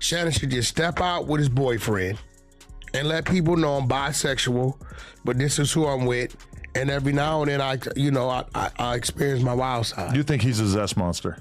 Shannon should just step out with his boyfriend and let people know I'm bisexual, but this is who I'm with. And every now and then I experience my wild side. You think he's a zest monster?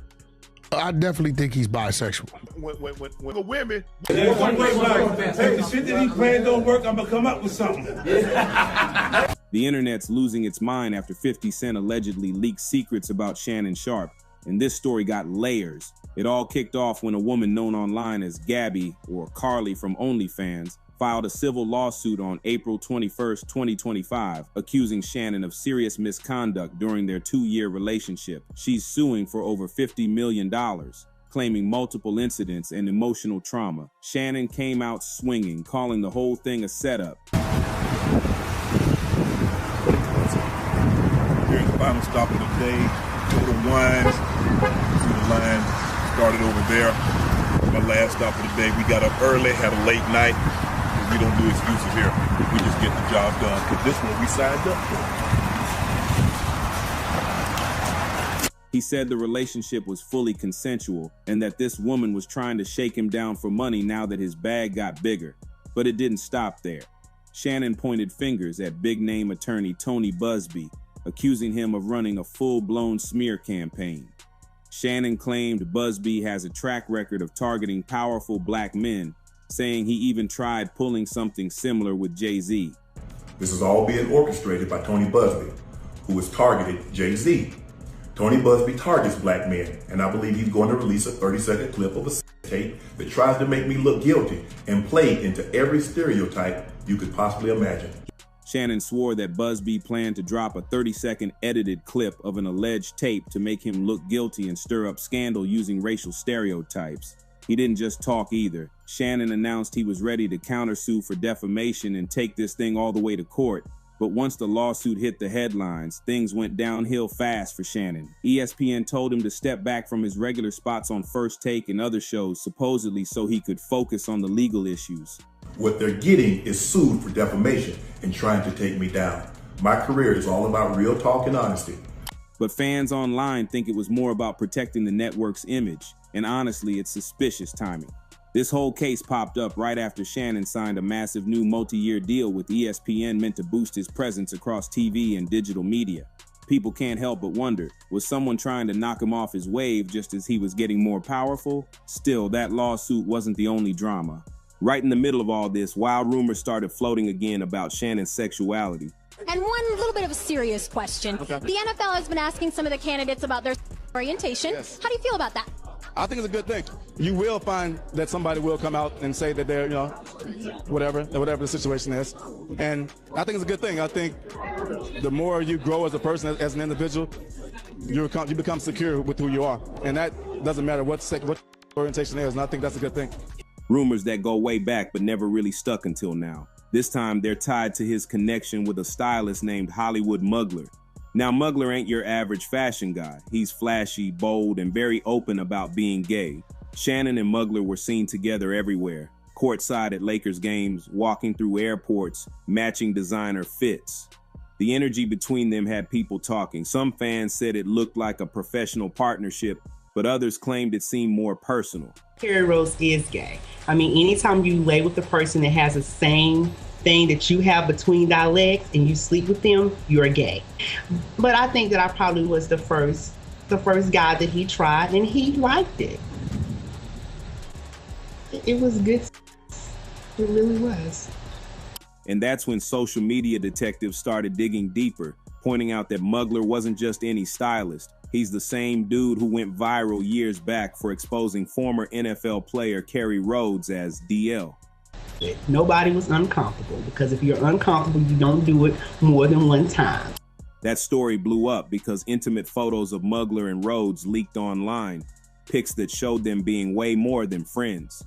I definitely think he's bisexual. When the women... Hey, the shit that he playing don't work, I'm gonna come up with something. The internet's losing its mind after 50 Cent allegedly leaked secrets about Shannon Sharpe, and this story got layers. It all kicked off when a woman known online as Gabby, or Carly from OnlyFans, filed a civil lawsuit on April 21st, 2025, accusing Shannon of serious misconduct during their 2-year relationship. She's suing for over $50 million, claiming multiple incidents and emotional trauma. Shannon came out swinging, calling the whole thing a setup. Here's the final stop of the day. Total Wines. See the line started over there. My last stop of the day. We got up early, had a late night. We don't do excuses here. We just get the job done, because this one we signed up for. He said the relationship was fully consensual and that this woman was trying to shake him down for money now that his bag got bigger. But it didn't stop there. Shannon pointed fingers at big-name attorney Tony Busby, accusing him of running a full-blown smear campaign. Shannon claimed Busby has a track record of targeting powerful black men, saying he even tried pulling something similar with Jay-Z. This is all being orchestrated by Tony Busby, who has targeted Jay-Z. Tony Busby targets black men, and I believe he's going to release a 30-second clip of a tape that tries to make me look guilty and play into every stereotype you could possibly imagine. Shannon swore that Busby planned to drop a 30-second edited clip of an alleged tape to make him look guilty and stir up scandal using racial stereotypes. He didn't just talk either. Shannon announced he was ready to countersue for defamation and take this thing all the way to court. But once the lawsuit hit the headlines, things went downhill fast for Shannon. ESPN told him to step back from his regular spots on First Take and other shows, supposedly so he could focus on the legal issues. What they're getting is sued for defamation and trying to take me down. My career is all about real talk and honesty. But fans online think it was more about protecting the network's image. And honestly, it's suspicious timing. This whole case popped up right after Shannon signed a massive new multi-year deal with ESPN meant to boost his presence across TV and digital media. People can't help but wonder, was someone trying to knock him off his wave just as he was getting more powerful? Still, that lawsuit wasn't the only drama. Right in the middle of all this, wild rumors started floating again about Shannon's sexuality. And one little bit of a serious question. Okay. The NFL has been asking some of the candidates about their orientation. Yes. How do you feel about that? I think it's a good thing. You will find that somebody will come out and say that they're, whatever the situation is. And I think it's a good thing. I think the more you grow as a person, as an individual, you become secure with who you are. And that doesn't matter what orientation is, and I think that's a good thing. Rumors that go way back but never really stuck until now. This time they're tied to his connection with a stylist named Hollywood Mugler. Now, Mugler ain't your average fashion guy. He's flashy, bold, and very open about being gay. Shannon and Mugler were seen together everywhere, courtside at Lakers games, walking through airports, matching designer fits. The energy between them had people talking. Some fans said it looked like a professional partnership, but others claimed it seemed more personal. Kerry Rhodes is gay. I mean, anytime you lay with a person that has the same thing that you have between thy legs and you sleep with them, you're gay. But I think that I probably was the first guy that he tried, and he liked it. It was good. It really was. And that's when social media detectives started digging deeper, pointing out that Mugler wasn't just any stylist. He's the same dude who went viral years back for exposing former NFL player Kerry Rhodes as DL. Nobody was uncomfortable, because if you're uncomfortable, you don't do it more than one time. That story blew up because intimate photos of Mugler and Rhodes leaked online, pics that showed them being way more than friends.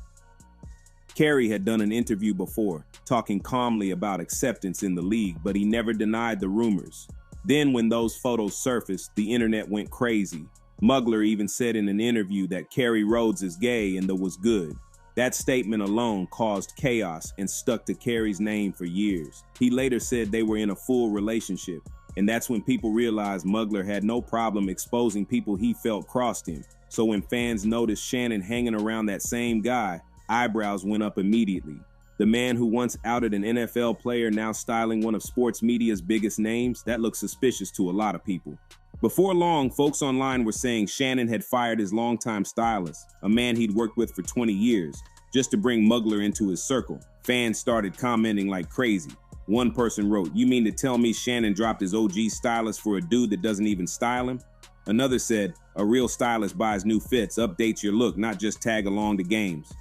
Kerry had done an interview before, talking calmly about acceptance in the league, but he never denied the rumors. Then when those photos surfaced, the internet went crazy. Mugler even said in an interview that Kerry Rhodes is gay and that was good. That statement alone caused chaos and stuck to Kerry's name for years. He later said they were in a full relationship, and that's when people realized Mugler had no problem exposing people he felt crossed him. So when fans noticed Shannon hanging around that same guy, Eyebrows went up immediately. The man who once outed an NFL player now styling one of sports media's biggest names? That looks suspicious to a lot of people. Before long, folks online were saying Shannon had fired his longtime stylist, a man he'd worked with for 20 years, just to bring Mugler into his circle. Fans started commenting like crazy. One person wrote, "You mean to tell me Shannon dropped his OG stylist for a dude that doesn't even style him?" Another said, "A real stylist buys new fits, updates your look, not just tag along to games."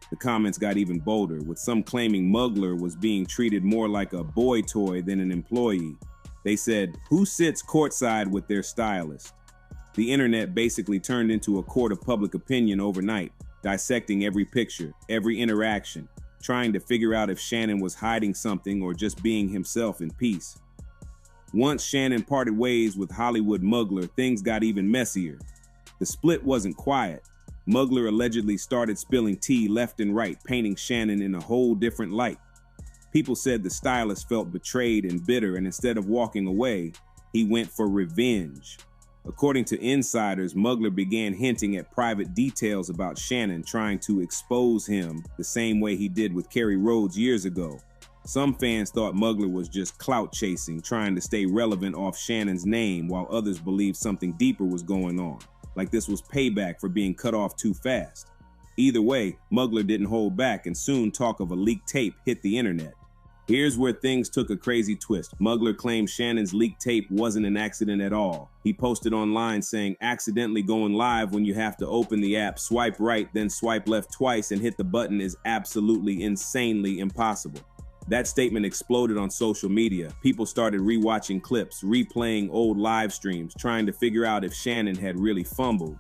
The comments got even bolder, with some claiming Mugler was being treated more like a boy toy than an employee. They said, "Who sits courtside with their stylist?" The internet basically turned into a court of public opinion overnight, dissecting every picture, every interaction, trying to figure out if Shannon was hiding something or just being himself in peace. Once Shannon parted ways with Hollywood Mugler, things got even messier. The split wasn't quiet. Mugler allegedly started spilling tea left and right, painting Shannon in a whole different light. People said the stylist felt betrayed and bitter, and instead of walking away, he went for revenge. According to insiders, Mugler began hinting at private details about Shannon, trying to expose him the same way he did with Kerry Rhodes years ago. Some fans thought Mugler was just clout chasing, trying to stay relevant off Shannon's name, while others believed something deeper was going on, like this was payback for being cut off too fast. Either way, Mugler didn't hold back, and soon talk of a leaked tape hit the internet. Here's where things took a crazy twist. Mugler claimed Shannon's leaked tape wasn't an accident at all. He posted online saying accidentally going live when you have to open the app, swipe right, then swipe left twice and hit the button is absolutely insanely impossible. That statement exploded on social media. People started rewatching clips, replaying old live streams, trying to figure out if Shannon had really fumbled,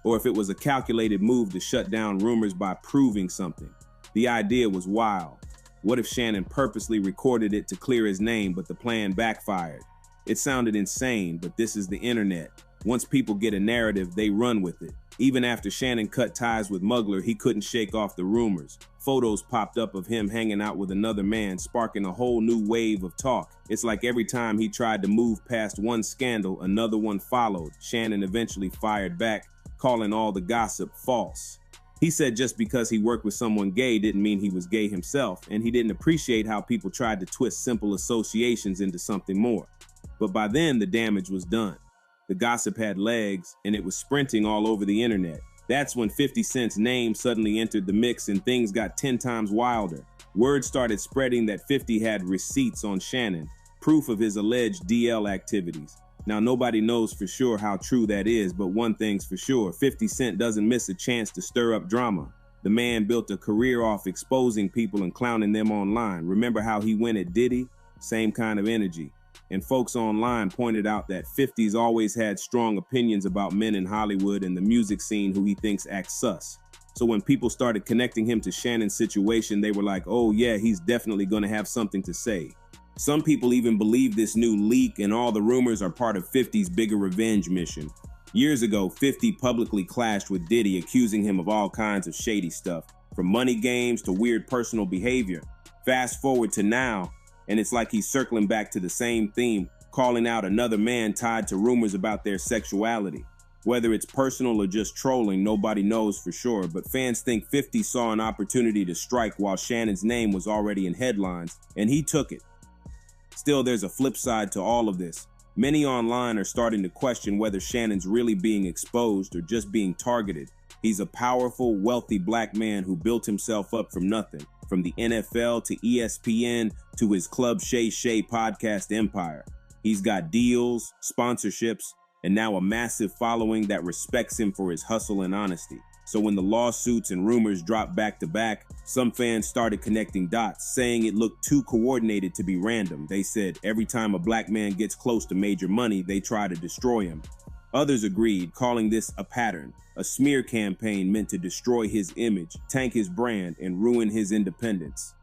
or if it was a calculated move to shut down rumors by proving something. The idea was wild. What if Shannon purposely recorded it to clear his name, but the plan backfired? It sounded insane, but this is the internet. Once people get a narrative, they run with it. Even after Shannon cut ties with Mugler, he couldn't shake off the rumors. Photos popped up of him hanging out with another man, sparking a whole new wave of talk. It's like every time he tried to move past one scandal, another one followed. Shannon eventually fired back, calling all the gossip false. He said just because he worked with someone gay didn't mean he was gay himself, and he didn't appreciate how people tried to twist simple associations into something more. But by then, the damage was done. The gossip had legs, and it was sprinting all over the internet. That's when 50 Cent's name suddenly entered the mix and things got 10 times wilder. Word started spreading that 50 had receipts on Shannon, proof of his alleged DL activities. Now, nobody knows for sure how true that is, but one thing's for sure, 50 Cent doesn't miss a chance to stir up drama. The man built a career off exposing people and clowning them online. Remember how he went at Diddy? Same kind of energy. And folks online pointed out that 50's always had strong opinions about men in Hollywood and the music scene who he thinks act sus. So when people started connecting him to Shannon's situation, they were like, oh yeah, he's definitely gonna have something to say. Some people even believe this new leak and all the rumors are part of 50's bigger revenge mission. Years ago, 50 publicly clashed with Diddy, accusing him of all kinds of shady stuff, from money games to weird personal behavior. Fast forward to now, and it's like he's circling back to the same theme, calling out another man tied to rumors about their sexuality. Whether it's personal or just trolling, nobody knows for sure, but fans think 50 saw an opportunity to strike while Shannon's name was already in headlines, and he took it. Still, there's a flip side to all of this. Many online are starting to question whether Shannon's really being exposed or just being targeted. He's a powerful, wealthy black man who built himself up from nothing, from the NFL to ESPN to his Club Shay Shay podcast empire. He's got deals, sponsorships, and now a massive following that respects him for his hustle and honesty. So when the lawsuits and rumors dropped back to back, some fans started connecting dots, saying it looked too coordinated to be random. They said every time a black man gets close to major money, they try to destroy him. Others agreed, calling this a pattern, a smear campaign meant to destroy his image, tank his brand, and ruin his independence.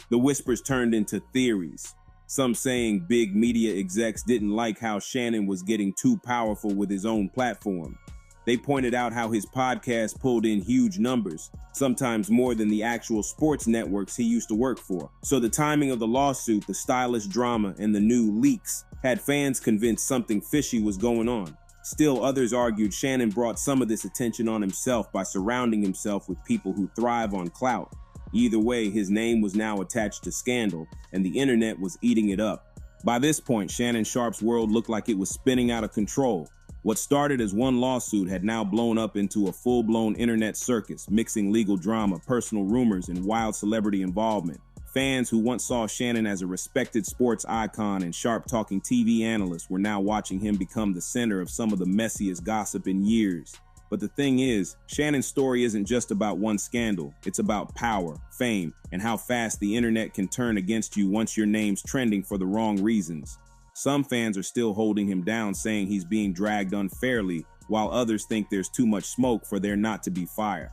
The whispers turned into theories. Some saying big media execs didn't like how Shannon was getting too powerful with his own platform. They pointed out how his podcast pulled in huge numbers, sometimes more than the actual sports networks he used to work for. So the timing of the lawsuit, the stylist drama, and the new leaks had fans convinced something fishy was going on. Still, others argued Shannon brought some of this attention on himself by surrounding himself with people who thrive on clout. Either way, his name was now attached to scandal, and the internet was eating it up. By this point, Shannon Sharpe's world looked like it was spinning out of control. What started as one lawsuit had now blown up into a full-blown internet circus, mixing legal drama, personal rumors, and wild celebrity involvement. Fans who once saw Shannon as a respected sports icon and sharp-talking TV analyst were now watching him become the center of some of the messiest gossip in years. But the thing is, Shannon's story isn't just about one scandal. It's about power, fame, and how fast the internet can turn against you once your name's trending for the wrong reasons. Some fans are still holding him down, saying he's being dragged unfairly, while others think there's too much smoke for there not to be fire.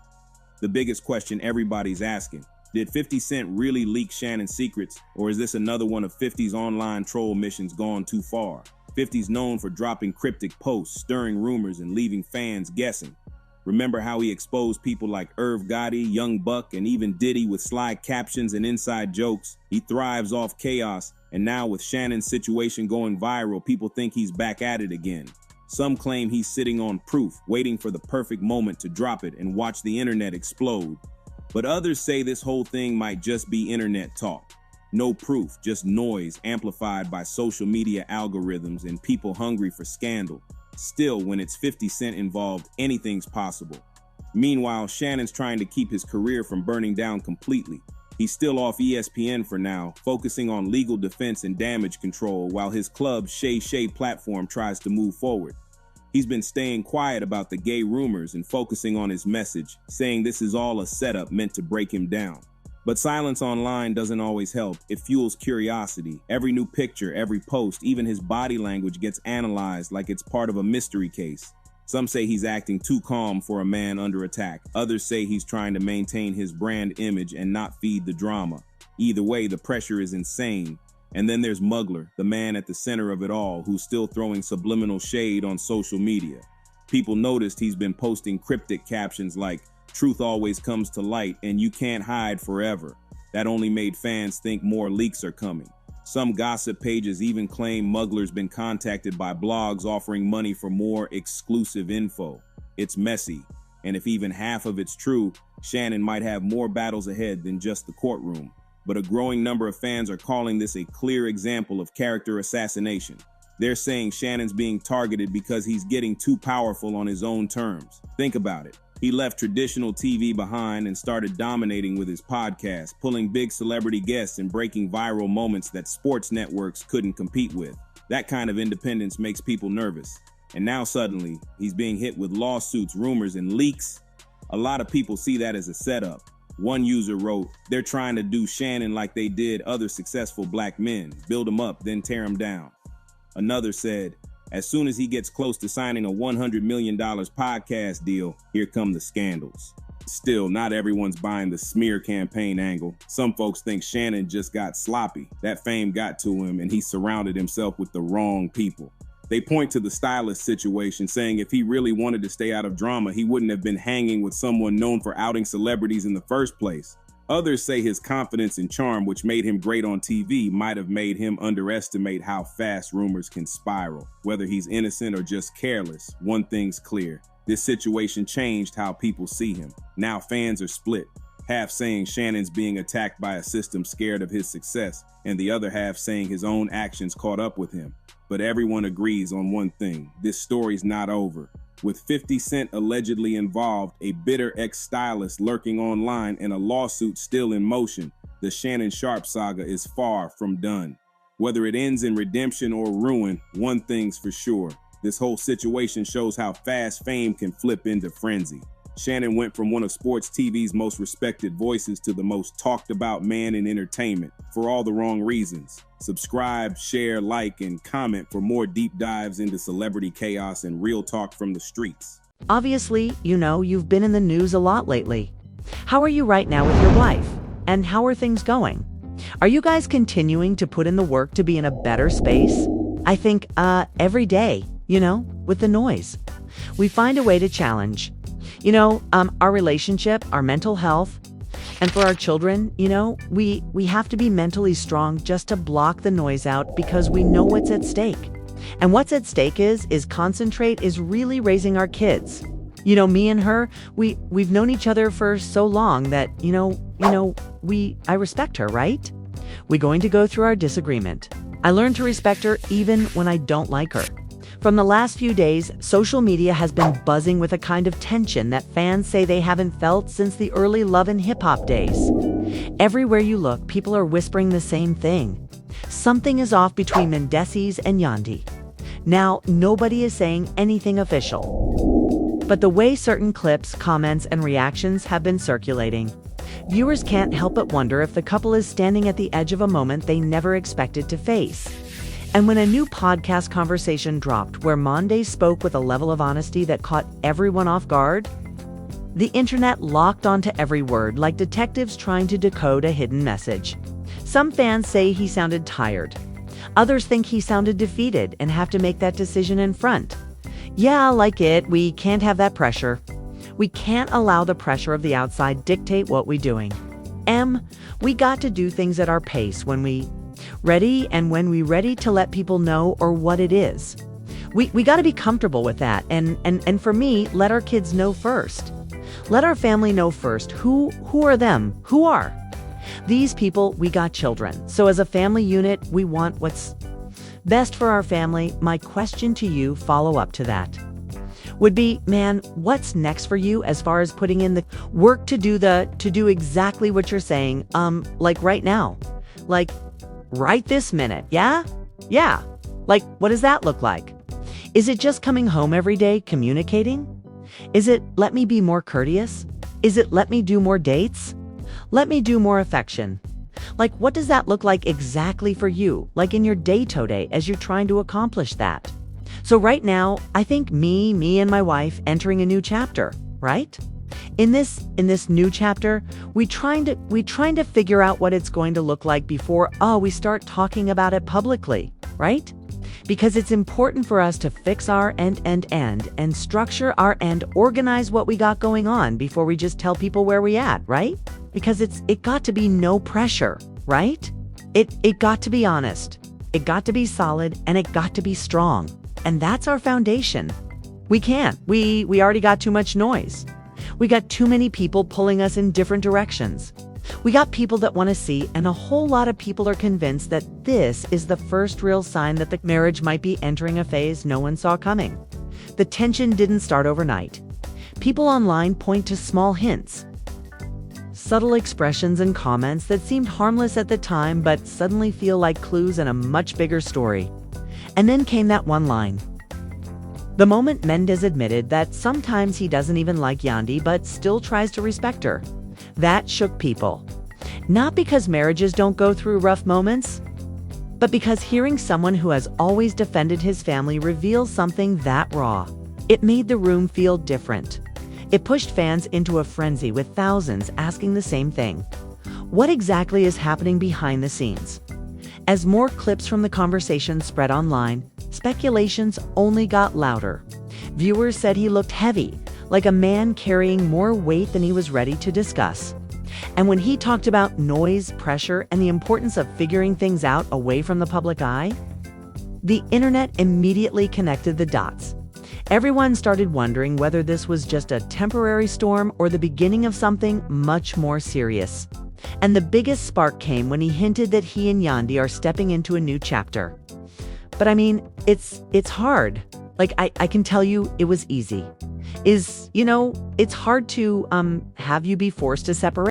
The biggest question everybody's asking: did 50 Cent really leak Shannon's secrets, or is this another one of 50's online troll missions gone too far? 50's known for dropping cryptic posts, stirring rumors, and leaving fans guessing. Remember how he exposed people like Irv Gotti, Young Buck, and even Diddy with sly captions and inside jokes? He thrives off chaos, and now with Shannon's situation going viral, people think he's back at it again. Some claim he's sitting on proof, waiting for the perfect moment to drop it and watch the internet explode. But others say this whole thing might just be internet talk. No proof, just noise amplified by social media algorithms and people hungry for scandal. Still, when it's 50 Cent involved, anything's possible. Meanwhile, Shannon's trying to keep his career from burning down completely. He's still off ESPN for now, focusing on legal defense and damage control while his club Shay Shay platform tries to move forward. He's been staying quiet about the gay rumors and focusing on his message, saying this is all a setup meant to break him down. But silence online doesn't always help. It fuels curiosity. Every new picture, every post, even his body language gets analyzed like it's part of a mystery case. Some say he's acting too calm for a man under attack. Others say he's trying to maintain his brand image and not feed the drama. Either way, the pressure is insane. And then there's Mugler, the man at the center of it all, who's still throwing subliminal shade on social media. People noticed he's been posting cryptic captions like, "Truth always comes to light and you can't hide forever." That only made fans think more leaks are coming. Some gossip pages even claim Mugler's been contacted by blogs offering money for more exclusive info. It's messy, and if even half of it's true, Shannon might have more battles ahead than just the courtroom. But a growing number of fans are calling this a clear example of character assassination. They're saying Shannon's being targeted because he's getting too powerful on his own terms. Think about it. He left traditional TV behind and started dominating with his podcast, pulling big celebrity guests and breaking viral moments that sports networks couldn't compete with. That kind of independence makes people nervous. And now suddenly, he's being hit with lawsuits, rumors, and leaks. A lot of people see that as a setup. One user wrote, "They're trying to do Shannon like they did other successful black men, build him up, then tear him down." Another said, "As soon as he gets close to signing a $100 million podcast deal, here come the scandals." Still, not everyone's buying the smear campaign angle. Some folks think Shannon just got sloppy. That fame got to him and he surrounded himself with the wrong people. They point to the stylist situation, saying if he really wanted to stay out of drama, he wouldn't have been hanging with someone known for outing celebrities in the first place. Others say his confidence and charm, which made him great on TV, might have made him underestimate how fast rumors can spiral. Whether he's innocent or just careless, one thing's clear. This situation changed how people see him. Now fans are split. Half saying Shannon's being attacked by a system scared of his success, and the other half saying his own actions caught up with him. But everyone agrees on one thing: this story's not over. With 50 Cent allegedly involved, a bitter ex-stylist lurking online, and a lawsuit still in motion, the Shannon Sharpe saga is far from done. Whether it ends in redemption or ruin, one thing's for sure: this whole situation shows how fast fame can flip into frenzy. Shannon went from one of sports TV's most respected voices to the most talked about man in entertainment, for all the wrong reasons. Subscribe, share, like, and comment for more deep dives into celebrity chaos and real talk from the streets. Obviously, you've been in the news a lot lately. How are you right now with your wife? And how are things going? Are you guys continuing to put in the work to be in a better space? I think, every day, with the noise. We find a way to challenge. Our relationship, our mental health, and for our children, we have to be mentally strong just to block the noise out because we know what's at stake. And what's at stake is Concentrate is really raising our kids. You know, me and her, we've known each other for so long that, I respect her, right? We're going to go through our disagreement. I learned to respect her even when I don't like her. From the last few days, social media has been buzzing with a kind of tension that fans say they haven't felt since the early Love and Hip Hop days. Everywhere you look, people are whispering the same thing. Something is off between Mendeces and Yandhi. Now, nobody is saying anything official. But the way certain clips, comments, and reactions have been circulating, viewers can't help but wonder if the couple is standing at the edge of a moment they never expected to face. And when a new podcast conversation dropped where Monday spoke with a level of honesty that caught everyone off guard, the internet locked onto every word like detectives trying to decode a hidden message. Some fans say he sounded tired. Others think he sounded defeated and have to make that decision in front. Yeah, like it, we can't have that pressure. We can't allow the pressure of the outside dictate what we're doing. We got to do things at our pace when we ready and when we ready to let people know or what it is. We got to be comfortable with that. And for me, let our kids know first. Let our family know first. Who are them? Who are these people? We got children. So as a family unit, we want what's best for our family. My question to you, follow up to that, would be, man, what's next for you as far as putting in the work to do exactly what you're saying? Like right now, like right this minute. Yeah. Like, what does that look like? Is it just coming home every day, communicating? Is it let me be more courteous? Is it let me do more dates? Let me do more affection? Like, what does that look like exactly for you? Like in your day-to-day as you're trying to accomplish that? So right now, I think me and my wife entering a new chapter, right? In this new chapter, we trying to figure out what it's going to look like before we start talking about it publicly, right? Because it's important for us to fix our and structure our and organize what we got going on before we just tell people where we at, right? Because it got to be no pressure, right? It got to be honest. It got to be solid, and it got to be strong. And that's our foundation. We can't. We already got too much noise. We got too many people pulling us in different directions. We got people that want to see, and a whole lot of people are convinced that this is the first real sign that the marriage might be entering a phase no one saw coming. The tension didn't start overnight. People online point to small hints, subtle expressions and comments that seemed harmless at the time but suddenly feel like clues in a much bigger story. And then came that one line. The moment Mendes admitted that sometimes he doesn't even like Yandhi but still tries to respect her. That shook people. Not because marriages don't go through rough moments, but because hearing someone who has always defended his family reveal something that raw. It made the room feel different. It pushed fans into a frenzy with thousands asking the same thing. What exactly is happening behind the scenes? As more clips from the conversation spread online, speculations only got louder. Viewers said he looked heavy, like a man carrying more weight than he was ready to discuss. And when he talked about noise, pressure, and the importance of figuring things out away from the public eye, the internet immediately connected the dots. Everyone started wondering whether this was just a temporary storm or the beginning of something much more serious. And the biggest spark came when he hinted that he and Yandhi are stepping into a new chapter. But I mean, it's hard. Like, I can tell you it was easy. It's hard to have you be forced to separate.